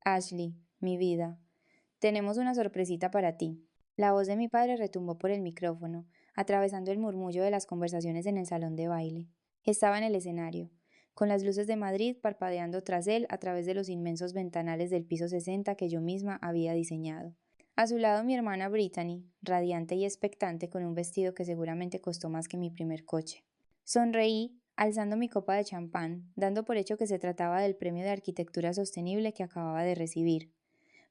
Ashley, mi vida, tenemos una sorpresita para ti. La voz de mi padre retumbó por el micrófono, atravesando el murmullo de las conversaciones en el salón de baile. Estaba en el escenario, con las luces de Madrid parpadeando tras él a través de los inmensos ventanales del piso 60 que yo misma había diseñado. A su lado mi hermana Brittany, radiante y expectante con un vestido que seguramente costó más que mi primer coche. Sonreí, alzando mi copa de champán, dando por hecho que se trataba del premio de arquitectura sostenible que acababa de recibir.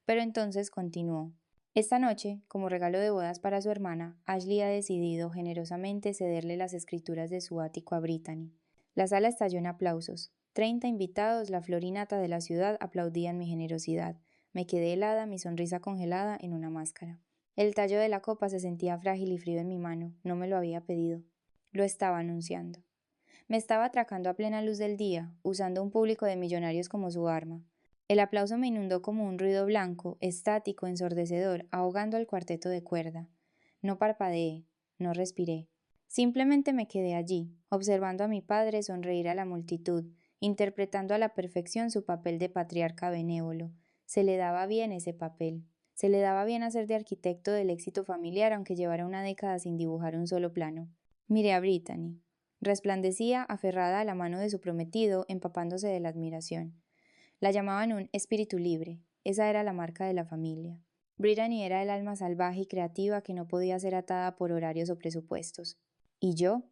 Pero entonces continuó. Esta noche, como regalo de bodas para su hermana, Ashley ha decidido generosamente cederle las escrituras de su ático a Brittany. La sala estalló en aplausos. 30 invitados, la florinata de la ciudad, aplaudían mi generosidad. Me quedé helada, mi sonrisa congelada en una máscara. El tallo de la copa se sentía frágil y frío en mi mano. No me lo había pedido. Lo estaba anunciando. Me estaba atracando a plena luz del día, usando un público de millonarios como su arma. El aplauso me inundó como un ruido blanco, estático, ensordecedor, ahogando al cuarteto de cuerda. No parpadeé, no respiré. Simplemente me quedé allí, observando a mi padre sonreír a la multitud, interpretando a la perfección su papel de patriarca benévolo. Se le daba bien ese papel. Se le daba bien hacer de arquitecto del éxito familiar aunque llevara una década sin dibujar un solo plano. Miré a Brittany. Resplandecía aferrada a la mano de su prometido, empapándose de la admiración. La llamaban un espíritu libre, esa era la marca de la familia. Brittany era el alma salvaje y creativa que no podía ser atada por horarios o presupuestos. ¿Y yo?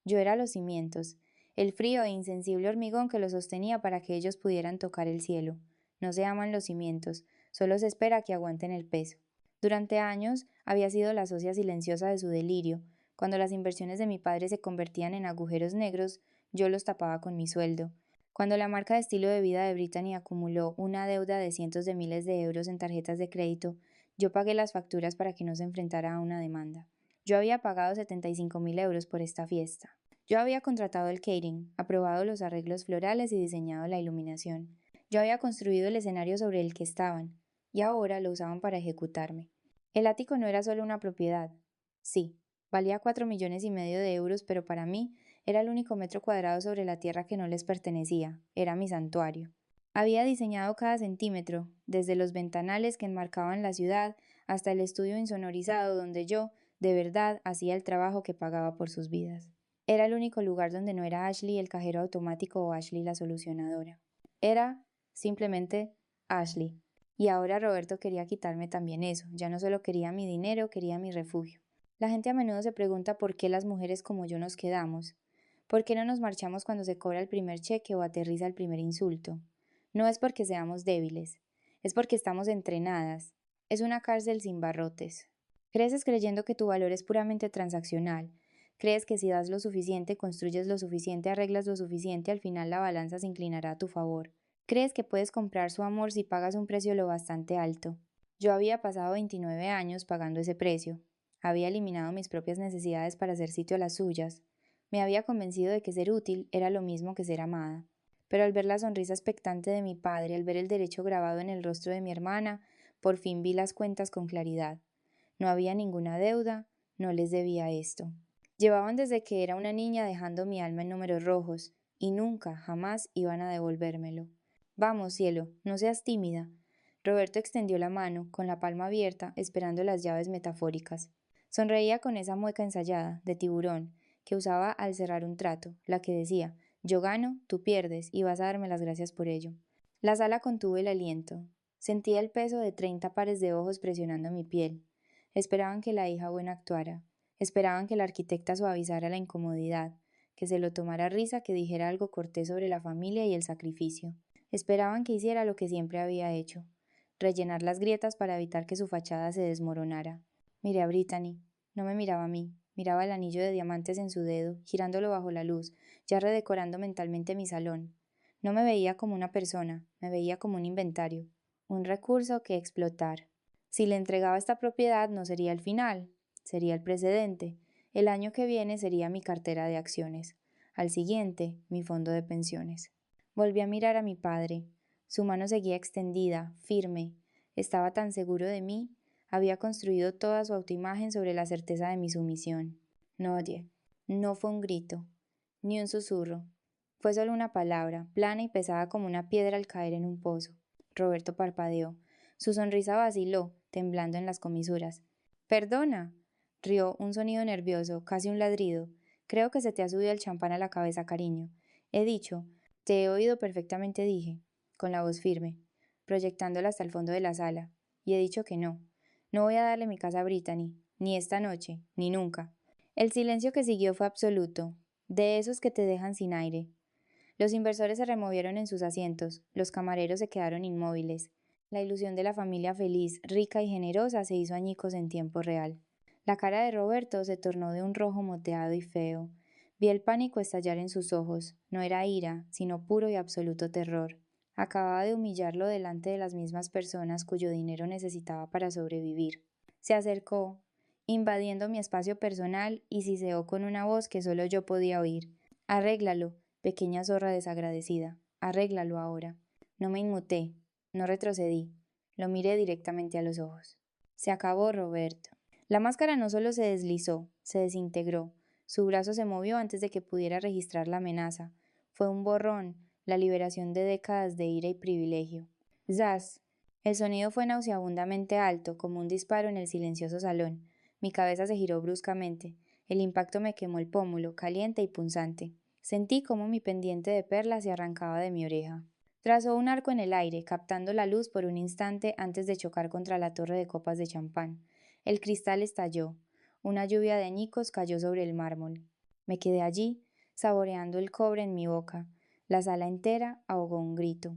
Yo era los cimientos, el frío e insensible hormigón que los sostenía para que ellos pudieran tocar el cielo. No se aman los cimientos, solo se espera que aguanten el peso. Durante años había sido la socia silenciosa de su delirio. Cuando las inversiones de mi padre se convertían en agujeros negros, yo los tapaba con mi sueldo. Cuando la marca de estilo de vida de Brittany acumuló una deuda de cientos de miles de euros en tarjetas de crédito, yo pagué las facturas para que no se enfrentara a una demanda. Yo había pagado 75.000 euros por esta fiesta. Yo había contratado el catering, aprobado los arreglos florales y diseñado la iluminación. Yo había construido el escenario sobre el que estaban, y ahora lo usaban para ejecutarme. El ático no era solo una propiedad. Sí, valía 4,5 millones de euros, pero para mí era el único metro cuadrado sobre la tierra que no les pertenecía, era mi santuario. Había diseñado cada centímetro, desde los ventanales que enmarcaban la ciudad hasta el estudio insonorizado donde yo, de verdad, hacía el trabajo que pagaba por sus vidas. Era el único lugar donde no era Ashley el cajero automático o Ashley la solucionadora. Era simplemente Ashley. Y ahora Roberto quería quitarme también eso, ya no solo quería mi dinero, quería mi refugio. La gente a menudo se pregunta por qué las mujeres como yo nos quedamos. ¿Por qué no nos marchamos cuando se cobra el primer cheque o aterriza el primer insulto? No es porque seamos débiles, es porque estamos entrenadas. Es una cárcel sin barrotes. Creces creyendo que tu valor es puramente transaccional. Crees que si das lo suficiente, construyes lo suficiente, arreglas lo suficiente, al final la balanza se inclinará a tu favor. Crees que puedes comprar su amor si pagas un precio lo bastante alto. Yo había pasado 29 años pagando ese precio. Había eliminado mis propias necesidades para hacer sitio a las suyas. Me había convencido de que ser útil era lo mismo que ser amada. Pero al ver la sonrisa expectante de mi padre, al ver el derecho grabado en el rostro de mi hermana, por fin vi las cuentas con claridad. No había ninguna deuda, no les debía esto. Llevaban desde que era una niña dejando mi alma en números rojos, y nunca, jamás iban a devolvérmelo. Vamos, cielo, no seas tímida. Roberto extendió la mano, con la palma abierta, esperando las llaves metafóricas. Sonreía con esa mueca ensayada, de tiburón, que usaba al cerrar un trato, la que decía, yo gano, tú pierdes, y vas a darme las gracias por ello. La sala contuvo el aliento. Sentía el peso de 30 pares de ojos presionando mi piel. Esperaban que la hija buena actuara. Esperaban que la arquitecta suavizara la incomodidad, que se lo tomara a risa, que dijera algo cortés sobre la familia y el sacrificio. Esperaban que hiciera lo que siempre había hecho, rellenar las grietas para evitar que su fachada se desmoronara. Miré a Brittany. No me miraba a mí, miraba el anillo de diamantes en su dedo, girándolo bajo la luz, ya redecorando mentalmente mi salón. No me veía como una persona, me veía como un inventario, un recurso que explotar. Si le entregaba esta propiedad no sería el final, sería el precedente. El año que viene sería mi cartera de acciones. Al siguiente, mi fondo de pensiones. Volví a mirar a mi padre. Su mano seguía extendida, firme. Estaba tan seguro de mí. Había construido toda su autoimagen sobre la certeza de mi sumisión. No oye. No fue un grito, ni un susurro. Fue solo una palabra, plana y pesada como una piedra al caer en un pozo. Roberto parpadeó. Su sonrisa vaciló, temblando en las comisuras. —¡Perdona! Rió un sonido nervioso, casi un ladrido. —Creo que se te ha subido el champán a la cabeza, cariño. He dicho, te he oído perfectamente, dije, con la voz firme, proyectándola hasta el fondo de la sala. Y he dicho que no. No voy a darle mi casa a Brittany, ni esta noche, ni nunca. El silencio que siguió fue absoluto, de esos que te dejan sin aire. Los inversores se removieron en sus asientos, los camareros se quedaron inmóviles. La ilusión de la familia feliz, rica y generosa se hizo añicos en tiempo real. La cara de Roberto se tornó de un rojo moteado y feo. Vi el pánico estallar en sus ojos. No era ira, sino puro y absoluto terror. Acababa de humillarlo delante de las mismas personas cuyo dinero necesitaba para sobrevivir. Se acercó, invadiendo mi espacio personal, y siseó con una voz que solo yo podía oír. Arréglalo, pequeña zorra desagradecida. Arréglalo ahora. No me inmuté, no retrocedí. Lo miré directamente a los ojos. Se acabó, Roberto. La máscara no solo se deslizó, se desintegró. Su brazo se movió antes de que pudiera registrar la amenaza. Fue un borrón, la liberación de décadas de ira y privilegio. ¡Zas! El sonido fue nauseabundamente alto, como un disparo en el silencioso salón. Mi cabeza se giró bruscamente. El impacto me quemó el pómulo, caliente y punzante. Sentí como mi pendiente de perlas se arrancaba de mi oreja. Trazó un arco en el aire, captando la luz por un instante antes de chocar contra la torre de copas de champán. El cristal estalló. Una lluvia de añicos cayó sobre el mármol. Me quedé allí, saboreando el cobre en mi boca. La sala entera ahogó un grito.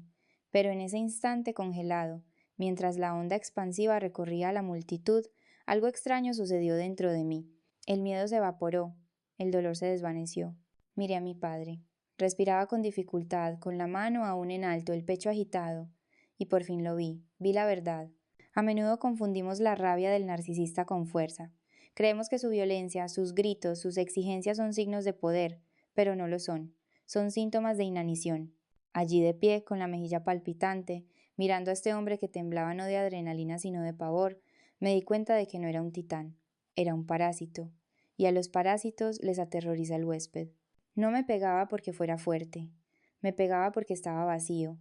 Pero en ese instante congelado, mientras la onda expansiva recorría a la multitud, algo extraño sucedió dentro de mí. El miedo se evaporó, el dolor se desvaneció. Miré a mi padre. Respiraba con dificultad, con la mano aún en alto, el pecho agitado. Y por fin lo vi. Vi la verdad. A menudo confundimos la rabia del narcisista con fuerza. Creemos que su violencia, sus gritos, sus exigencias son signos de poder, pero no lo son. Son síntomas de inanición. Allí de pie, con la mejilla palpitante, mirando a este hombre que temblaba no de adrenalina sino de pavor, me di cuenta de que no era un titán, era un parásito, y a los parásitos les aterroriza el huésped. No me pegaba porque fuera fuerte, me pegaba porque estaba vacío.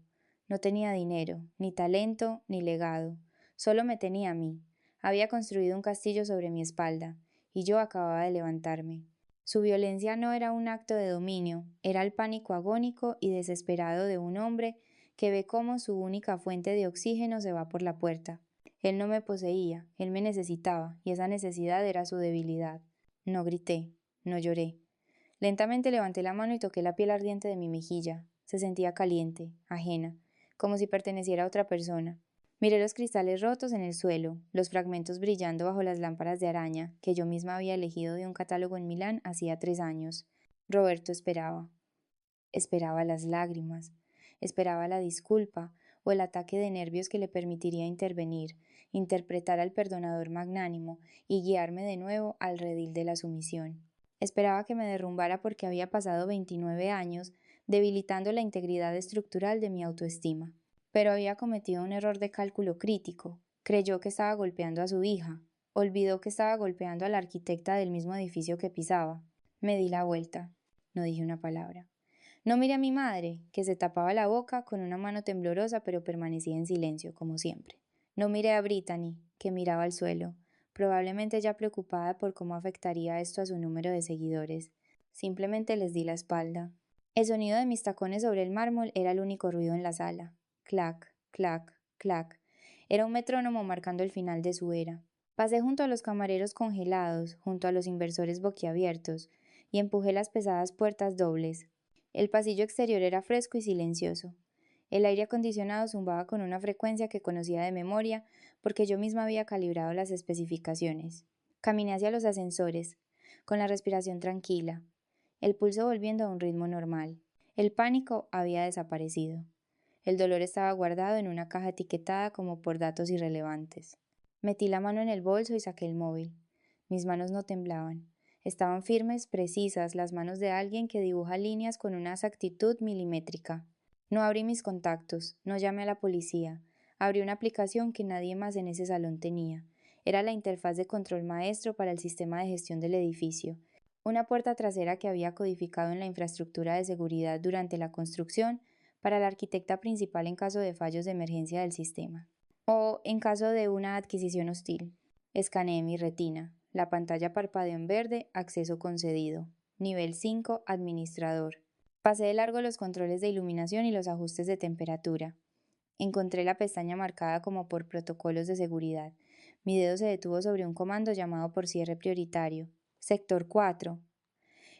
No tenía dinero, ni talento, ni legado, solo me tenía a mí. Había construido un castillo sobre mi espalda, y yo acababa de levantarme. Su violencia no era un acto de dominio, era el pánico agónico y desesperado de un hombre que ve cómo su única fuente de oxígeno se va por la puerta. Él no me poseía, él me necesitaba, y esa necesidad era su debilidad. No grité, no lloré. Lentamente levanté la mano y toqué la piel ardiente de mi mejilla. Se sentía caliente, ajena, como si perteneciera a otra persona. Miré los cristales rotos en el suelo, los fragmentos brillando bajo las lámparas de araña que yo misma había elegido de un catálogo en Milán hacía 3 años. Roberto esperaba. Esperaba las lágrimas, esperaba la disculpa o el ataque de nervios que le permitiría intervenir, interpretar al perdonador magnánimo y guiarme de nuevo al redil de la sumisión. Esperaba que me derrumbara porque había pasado 29 años debilitando la integridad estructural de mi autoestima. Pero había cometido un error de cálculo crítico. Creyó que estaba golpeando a su hija. Olvidó que estaba golpeando a la arquitecta del mismo edificio que pisaba. Me di la vuelta. No dije una palabra. No miré a mi madre, que se tapaba la boca con una mano temblorosa pero permanecía en silencio, como siempre. No miré a Brittany, que miraba al suelo, probablemente ya preocupada por cómo afectaría esto a su número de seguidores. Simplemente les di la espalda. El sonido de mis tacones sobre el mármol era el único ruido en la sala. Clac, clac, clac. Era un metrónomo marcando el final de su era. Pasé junto a los camareros congelados, junto a los inversores boquiabiertos, y empujé las pesadas puertas dobles. El pasillo exterior era fresco y silencioso. El aire acondicionado zumbaba con una frecuencia que conocía de memoria porque yo misma había calibrado las especificaciones. Caminé hacia los ascensores, con la respiración tranquila, el pulso volviendo a un ritmo normal. El pánico había desaparecido. El dolor estaba guardado en una caja etiquetada como por datos irrelevantes. Metí la mano en el bolso y saqué el móvil. Mis manos no temblaban. Estaban firmes, precisas, las manos de alguien que dibuja líneas con una exactitud milimétrica. No abrí mis contactos, no llamé a la policía. Abrí una aplicación que nadie más en ese salón tenía. Era la interfaz de control maestro para el sistema de gestión del edificio. Una puerta trasera que había codificado en la infraestructura de seguridad durante la construcción para la arquitecta principal en caso de fallos de emergencia del sistema. O en caso de una adquisición hostil. Escaneé mi retina. La pantalla parpadeó en verde, acceso concedido. Nivel 5, administrador. Pasé de largo los controles de iluminación y los ajustes de temperatura. Encontré la pestaña marcada como por protocolos de seguridad. Mi dedo se detuvo sobre un comando llamado por cierre prioritario. Sector 4.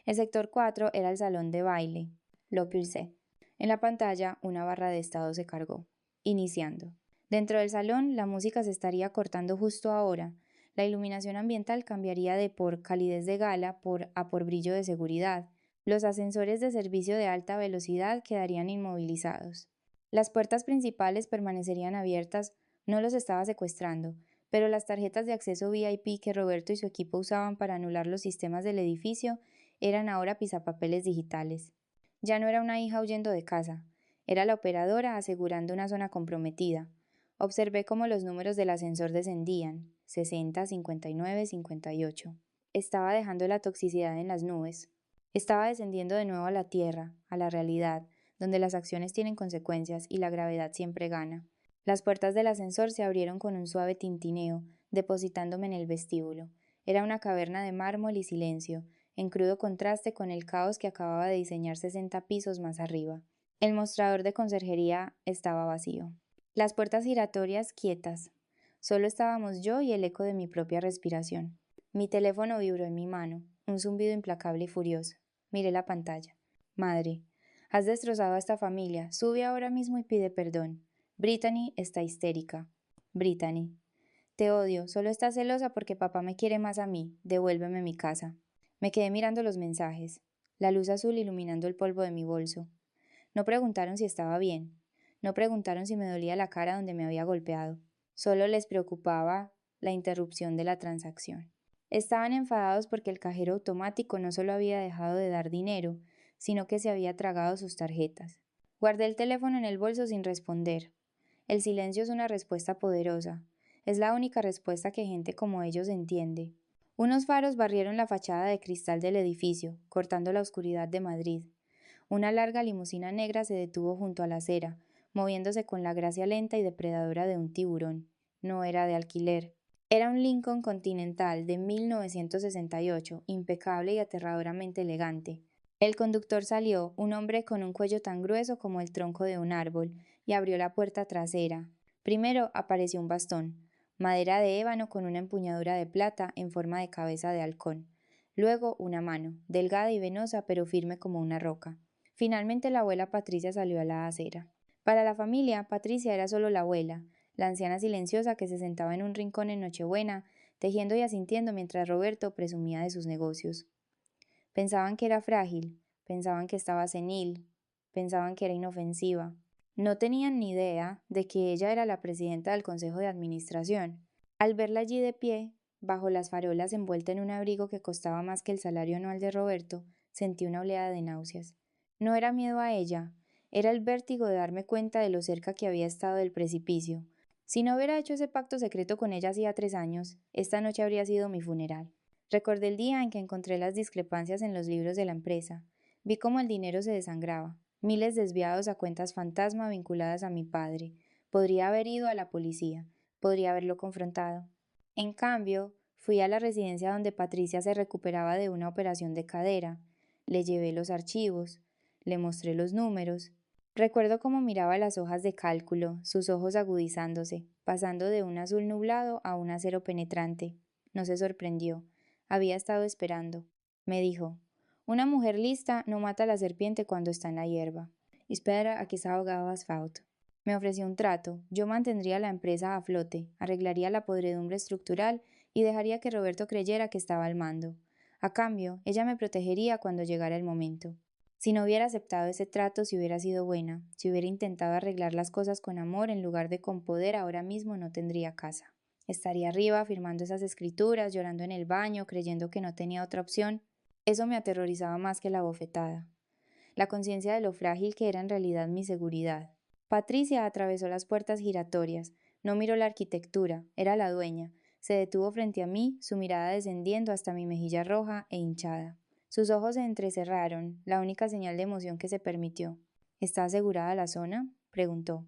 El sector 4 era el salón de baile. Lo pulsé. En la pantalla, una barra de estado se cargó. Iniciando. Dentro del salón, la música se estaría cortando justo ahora. La iluminación ambiental cambiaría de por calidez de gala por brillo de seguridad. Los ascensores de servicio de alta velocidad quedarían inmovilizados. Las puertas principales permanecerían abiertas, no los estaba secuestrando, pero las tarjetas de acceso VIP que Roberto y su equipo usaban para anular los sistemas del edificio eran ahora pisapapeles digitales. Ya no era una hija huyendo de casa, era la operadora asegurando una zona comprometida. Observé cómo los números del ascensor descendían, 60, 59, 58. Estaba dejando la toxicidad en las nubes. Estaba descendiendo de nuevo a la tierra, a la realidad, donde las acciones tienen consecuencias y la gravedad siempre gana. Las puertas del ascensor se abrieron con un suave tintineo, depositándome en el vestíbulo. Era una caverna de mármol y silencio, en crudo contraste con el caos que acababa de diseñar 60 pisos más arriba. El mostrador de conserjería estaba vacío. Las puertas giratorias quietas. Solo estábamos yo y el eco de mi propia respiración. Mi teléfono vibró en mi mano, un zumbido implacable y furioso. Miré la pantalla. Madre, has destrozado a esta familia. Sube ahora mismo y pide perdón. Brittany está histérica. Brittany. Te odio, solo estás celosa porque papá me quiere más a mí. Devuélveme mi casa. Me quedé mirando los mensajes, la luz azul iluminando el polvo de mi bolso. No preguntaron si estaba bien. No preguntaron si me dolía la cara donde me había golpeado. Solo les preocupaba la interrupción de la transacción. Estaban enfadados porque el cajero automático no solo había dejado de dar dinero, sino que se había tragado sus tarjetas. Guardé el teléfono en el bolso sin responder. El silencio es una respuesta poderosa. Es la única respuesta que gente como ellos entiende. Unos faros barrieron la fachada de cristal del edificio, cortando la oscuridad de Madrid. Una larga limusina negra se detuvo junto a la acera, moviéndose con la gracia lenta y depredadora de un tiburón. No era de alquiler. Era un Lincoln Continental de 1968, impecable y aterradoramente elegante. El conductor salió, un hombre con un cuello tan grueso como el tronco de un árbol, y abrió la puerta trasera. Primero apareció un bastón, madera de ébano con una empuñadura de plata en forma de cabeza de halcón. Luego una mano, delgada y venosa pero firme como una roca. Finalmente la abuela Patricia salió a la acera. Para la familia, Patricia era solo la abuela, la anciana silenciosa que se sentaba en un rincón en Nochebuena, tejiendo y asintiendo mientras Roberto presumía de sus negocios. Pensaban que era frágil, pensaban que estaba senil, pensaban que era inofensiva. No tenían ni idea de que ella era la presidenta del Consejo de Administración. Al verla allí de pie, bajo las farolas envuelta en un abrigo que costaba más que el salario anual de Roberto, sentí una oleada de náuseas. No era miedo a ella, era el vértigo de darme cuenta de lo cerca que había estado del precipicio. Si no hubiera hecho ese pacto secreto con ella hacía 3 años, esta noche habría sido mi funeral. Recordé el día en que encontré las discrepancias en los libros de la empresa. Vi cómo el dinero se desangraba, miles desviados a cuentas fantasma vinculadas a mi padre. Podría haber ido a la policía, podría haberlo confrontado. En cambio, fui a la residencia donde Patricia se recuperaba de una operación de cadera. Le llevé los archivos, le mostré los números. Recuerdo cómo miraba las hojas de cálculo, sus ojos agudizándose, pasando de un azul nublado a un acero penetrante. No se sorprendió. Había estado esperando. Me dijo, una mujer lista no mata a la serpiente cuando está en la hierba. Espera a que se ahogaba asfalto. Me ofreció un trato. Yo mantendría la empresa a flote, arreglaría la podredumbre estructural y dejaría que Roberto creyera que estaba al mando. A cambio, ella me protegería cuando llegara el momento. Si no hubiera aceptado ese trato, si hubiera sido buena, si hubiera intentado arreglar las cosas con amor en lugar de con poder, ahora mismo no tendría casa. Estaría arriba firmando esas escrituras, llorando en el baño, creyendo que no tenía otra opción. Eso me aterrorizaba más que la bofetada. La conciencia de lo frágil que era en realidad mi seguridad. Patricia atravesó las puertas giratorias. No miró la arquitectura, era la dueña. Se detuvo frente a mí, su mirada descendiendo hasta mi mejilla roja e hinchada. Sus ojos se entrecerraron, la única señal de emoción que se permitió. ¿Está asegurada la zona?, preguntó.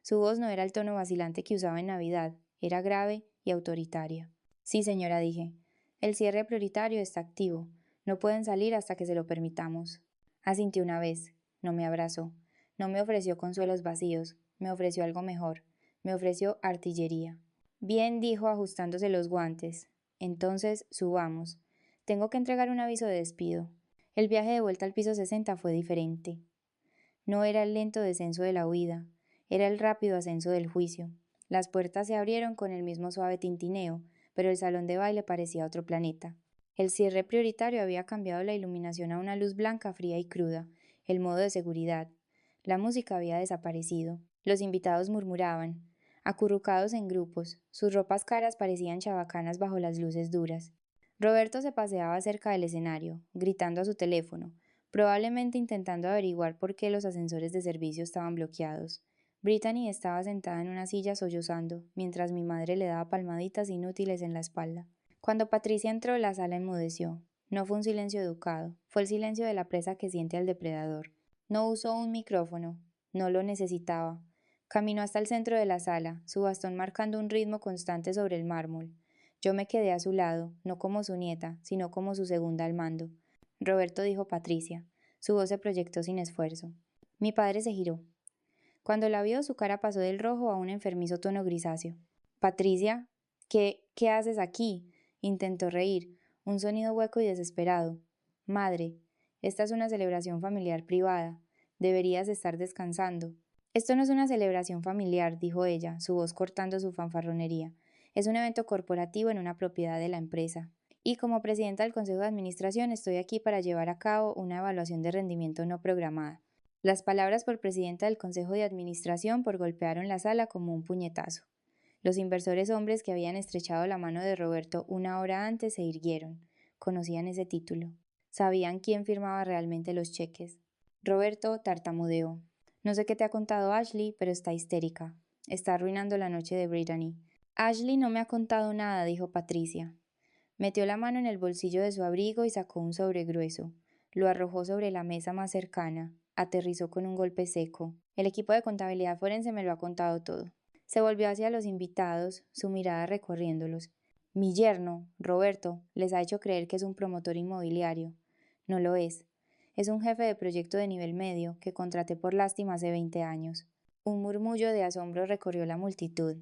Su voz no era el tono vacilante que usaba en Navidad, era grave y autoritaria. Sí, señora, dije. El cierre prioritario está activo. No pueden salir hasta que se lo permitamos. Asintió una vez. No me abrazó. No me ofreció consuelos vacíos. Me ofreció algo mejor. Me ofreció artillería. Bien, dijo ajustándose los guantes. Entonces, subamos. Tengo que entregar un aviso de despido. El viaje de vuelta al piso 60 fue diferente. No era el lento descenso de la huida, era el rápido ascenso del juicio. Las puertas se abrieron con el mismo suave tintineo, pero el salón de baile parecía otro planeta. El cierre prioritario había cambiado la iluminación a una luz blanca, fría y cruda, el modo de seguridad. La música había desaparecido. Los invitados murmuraban, acurrucados en grupos, sus ropas caras parecían chabacanas bajo las luces duras. Roberto se paseaba cerca del escenario, gritando a su teléfono, probablemente intentando averiguar por qué los ascensores de servicio estaban bloqueados. Brittany estaba sentada en una silla sollozando, mientras mi madre le daba palmaditas inútiles en la espalda. Cuando Patricia entró, la sala enmudeció. No fue un silencio educado, fue el silencio de la presa que siente al depredador. No usó un micrófono, no lo necesitaba. Caminó hasta el centro de la sala, su bastón marcando un ritmo constante sobre el mármol. Yo me quedé a su lado, no como su nieta, sino como su segunda al mando. Roberto, dijo Patricia. Su voz se proyectó sin esfuerzo. Mi padre se giró. Cuando la vio, su cara pasó del rojo a un enfermizo tono grisáceo. Patricia, ¿qué haces aquí? Intentó reír, un sonido hueco y desesperado. Madre, esta es una celebración familiar privada. Deberías estar descansando. Esto no es una celebración familiar, dijo ella, su voz cortando su fanfarronería. Es un evento corporativo en una propiedad de la empresa. Y como presidenta del Consejo de Administración estoy aquí para llevar a cabo una evaluación de rendimiento no programada. Las palabras por presidenta del Consejo de Administración golpearon la sala como un puñetazo. Los inversores hombres que habían estrechado la mano de Roberto una hora antes se irguieron. Conocían ese título. Sabían quién firmaba realmente los cheques. Roberto tartamudeó. No sé qué te ha contado Ashley, pero está histérica. Está arruinando la noche de Brittany. Ashley no me ha contado nada, dijo Patricia. Metió la mano en el bolsillo de su abrigo y sacó un sobre grueso. Lo arrojó sobre la mesa más cercana. Aterrizó con un golpe seco. El equipo de contabilidad forense me lo ha contado todo. Se volvió hacia los invitados, su mirada recorriéndolos. Mi yerno, Roberto, les ha hecho creer que es un promotor inmobiliario. No lo es. Es un jefe de proyecto de nivel medio que contraté por lástima hace 20 años. Un murmullo de asombro recorrió la multitud.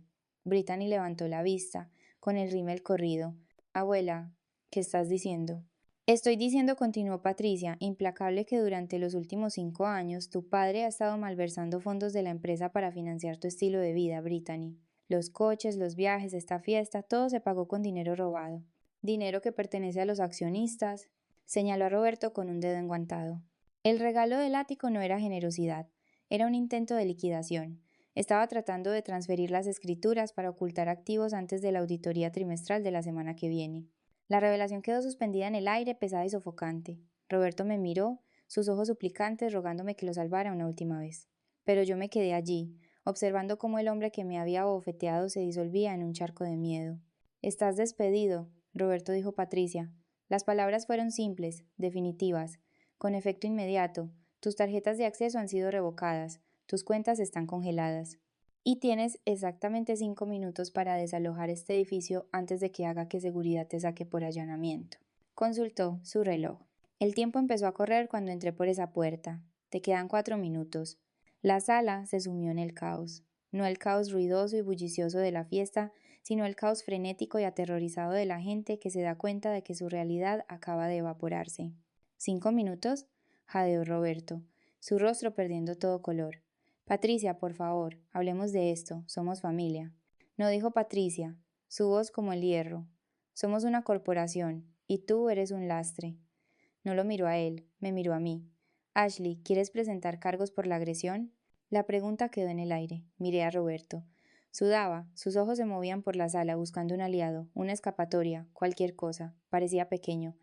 Brittany levantó la vista, con el rímel corrido. Abuela, ¿qué estás diciendo? Estoy diciendo, continuó Patricia, implacable, que durante los últimos 5 años tu padre ha estado malversando fondos de la empresa para financiar tu estilo de vida, Brittany. Los coches, los viajes, esta fiesta, todo se pagó con dinero robado. Dinero que pertenece a los accionistas, señaló a Roberto con un dedo enguantado. El regalo del ático no era generosidad, era un intento de liquidación. Estaba tratando de transferir las escrituras para ocultar activos antes de la auditoría trimestral de la semana que viene. La revelación quedó suspendida en el aire, pesada y sofocante. Roberto me miró, sus ojos suplicantes, rogándome que lo salvara una última vez. Pero yo me quedé allí, observando cómo el hombre que me había bofeteado se disolvía en un charco de miedo. Estás despedido, Roberto, dijo Patricia. Las palabras fueron simples, definitivas, con efecto inmediato. Tus tarjetas de acceso han sido revocadas, tus cuentas están congeladas. Y tienes exactamente 5 minutos para desalojar este edificio antes de que haga que seguridad te saque por allanamiento. Consultó su reloj. El tiempo empezó a correr cuando entré por esa puerta. Te quedan 4 minutos. La sala se sumió en el caos. No el caos ruidoso y bullicioso de la fiesta, sino el caos frenético y aterrorizado de la gente que se da cuenta de que su realidad acaba de evaporarse. ¿5 minutos? Jadeó Roberto, su rostro perdiendo todo color. Patricia, por favor, hablemos de esto, somos familia. No dijo Patricia, su voz como el hierro. Somos una corporación, y tú eres un lastre. No lo miró a él, me miró a mí. Ashley, ¿quieres presentar cargos por la agresión? La pregunta quedó en el aire. Miré a Roberto. Sudaba, sus ojos se movían por la sala buscando un aliado, una escapatoria, cualquier cosa. Parecía pequeño,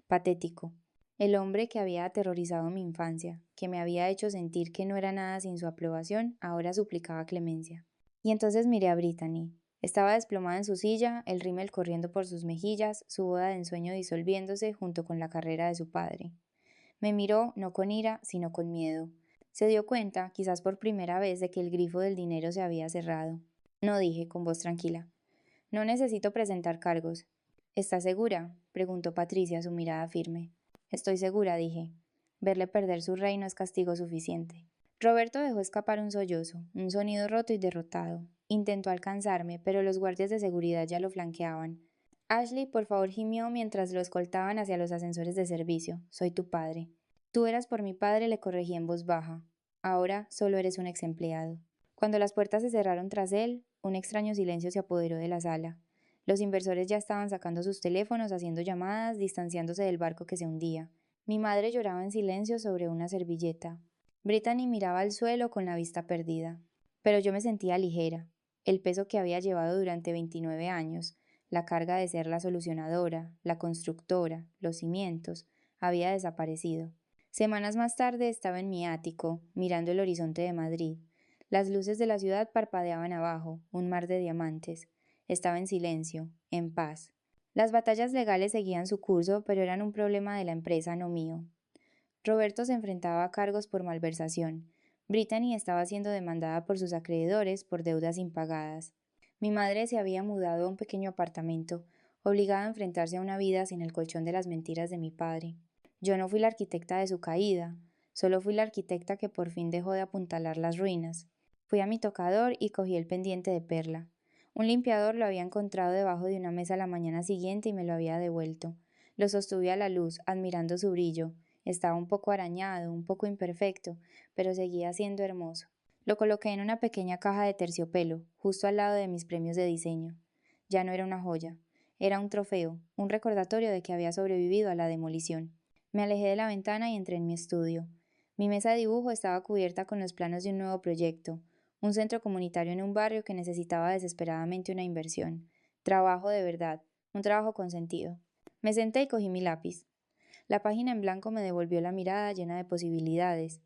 patético. El hombre que había aterrorizado mi infancia, que me había hecho sentir que no era nada sin su aprobación, ahora suplicaba clemencia. Y entonces miré a Brittany. Estaba desplomada en su silla, el rímel corriendo por sus mejillas, su boda de ensueño disolviéndose junto con la carrera de su padre. Me miró no con ira, sino con miedo. Se dio cuenta, quizás por primera vez, de que el grifo del dinero se había cerrado. No, dije, con voz tranquila. No necesito presentar cargos. ¿Estás segura? Preguntó Patricia, su mirada firme. Estoy segura, dije. Verle perder su reino es castigo suficiente. Roberto dejó escapar un sollozo, un sonido roto y derrotado. Intentó alcanzarme, pero los guardias de seguridad ya lo flanqueaban. Ashley, por favor, gimió mientras lo escoltaban hacia los ascensores de servicio. Soy tu padre. Tú eras por mi padre, le corregí en voz baja. Ahora solo eres un ex empleado. Cuando las puertas se cerraron tras él, un extraño silencio se apoderó de la sala. Los inversores ya estaban sacando sus teléfonos, haciendo llamadas, distanciándose del barco que se hundía. Mi madre lloraba en silencio sobre una servilleta. Brittany miraba al suelo con la vista perdida. Pero yo me sentía ligera. El peso que había llevado durante 29 años, la carga de ser la solucionadora, la constructora, los cimientos, había desaparecido. Semanas más tarde estaba en mi ático, mirando el horizonte de Madrid. Las luces de la ciudad parpadeaban abajo, un mar de diamantes. Estaba en silencio, en paz. Las batallas legales seguían su curso, pero eran un problema de la empresa, no mío. Roberto se enfrentaba a cargos por malversación. Brittany estaba siendo demandada por sus acreedores por deudas impagadas. Mi madre se había mudado a un pequeño apartamento, obligada a enfrentarse a una vida sin el colchón de las mentiras de mi padre. Yo no fui la arquitecta de su caída, solo fui la arquitecta que por fin dejó de apuntalar las ruinas. Fui a mi tocador y cogí el pendiente de perla. Un limpiador lo había encontrado debajo de una mesa la mañana siguiente y me lo había devuelto. Lo sostuve a la luz, admirando su brillo. Estaba un poco arañado, un poco imperfecto, pero seguía siendo hermoso. Lo coloqué en una pequeña caja de terciopelo, justo al lado de mis premios de diseño. Ya no era una joya, era un trofeo, un recordatorio de que había sobrevivido a la demolición. Me alejé de la ventana y entré en mi estudio. Mi mesa de dibujo estaba cubierta con los planos de un nuevo proyecto, un centro comunitario en un barrio que necesitaba desesperadamente una inversión. Trabajo de verdad, un trabajo con sentido. Me senté y cogí mi lápiz. La página en blanco me devolvió la mirada llena de posibilidades.